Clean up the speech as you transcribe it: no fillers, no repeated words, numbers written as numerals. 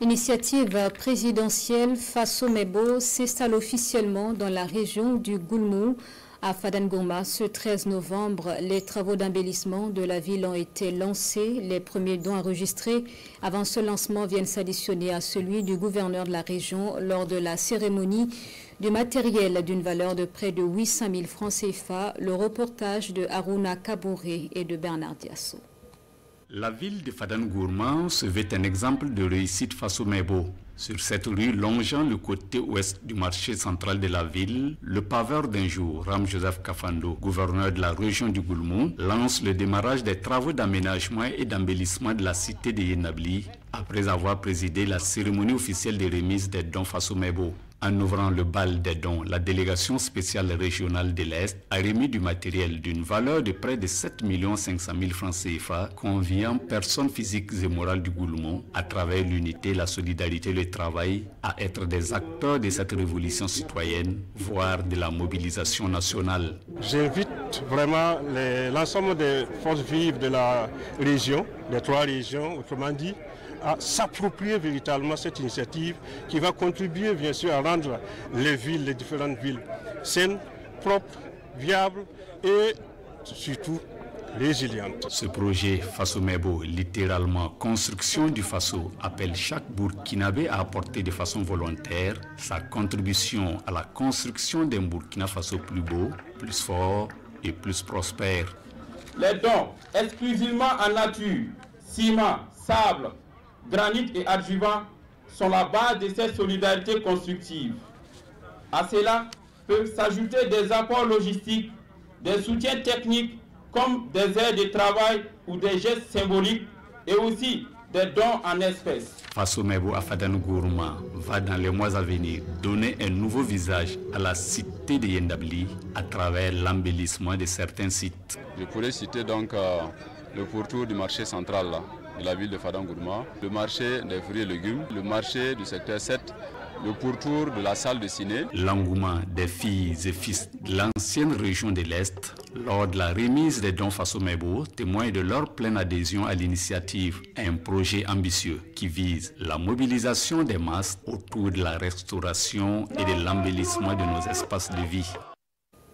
L'initiative présidentielle Faso Mebo s'installe officiellement dans la région du Goulmou. À Fadangourma, ce 13 novembre, les travaux d'embellissement de la ville ont été lancés. Les premiers dons enregistrés avant ce lancement viennent s'additionner à celui du gouverneur de la région lors de la cérémonie du matériel d'une valeur de près de 800 000 francs CFA. Le reportage de Haruna Kabouré et de Bernard Diasso. La ville de Fadangourma se veut un exemple de réussite Faso Mebo. Sur cette rue longeant le côté ouest du marché central de la ville, le paveur d'un jour, Ram Joseph Kafando, gouverneur de la région du Goulmou, lance le démarrage des travaux d'aménagement et d'embellissement de la cité de Yenabli après avoir présidé la cérémonie officielle de remise des dons Faso Mebo. En ouvrant le bal des dons, la délégation spéciale régionale de l'Est a remis du matériel d'une valeur de près de 7 500 000 francs CFA conviant personnes physiques et morales du Goulmou à travers l'unité, la solidarité et le travail à être des acteurs de cette révolution citoyenne, voire de la mobilisation nationale. J'invite vraiment l'ensemble des forces vives de la région, des trois régions, autrement dit, à s'approprier véritablement cette initiative qui va contribuer bien sûr à rendre les villes, les différentes villes saines, propres, viables et surtout résilientes. Ce projet Faso Mebo, littéralement construction du Faso, appelle chaque Burkinabé à apporter de façon volontaire sa contribution à la construction d'un Burkina Faso plus beau, plus fort et plus prospère. Les dons exclusivement en nature, ciment, sable, granit et adjuvant sont la base de cette solidarité constructive. À cela peuvent s'ajouter des apports logistiques, des soutiens techniques comme des aides de travail ou des gestes symboliques et aussi des dons en espèces. Faso Mebo à Fadangourma va dans les mois à venir donner un nouveau visage à la cité de Yendabli à travers l'embellissement de certains sites. Je pourrais citer donc le pourtour du marché central de la ville de Fadangourma, le marché des fruits et légumes, le marché du secteur 7, le pourtour de la salle de ciné. L'engouement des filles et fils de l'ancienne région de l'Est lors de la remise des dons Faso Mebo témoigne de leur pleine adhésion à l'initiative, un projet ambitieux qui vise la mobilisation des masses autour de la restauration et de l'embellissement de nos espaces de vie.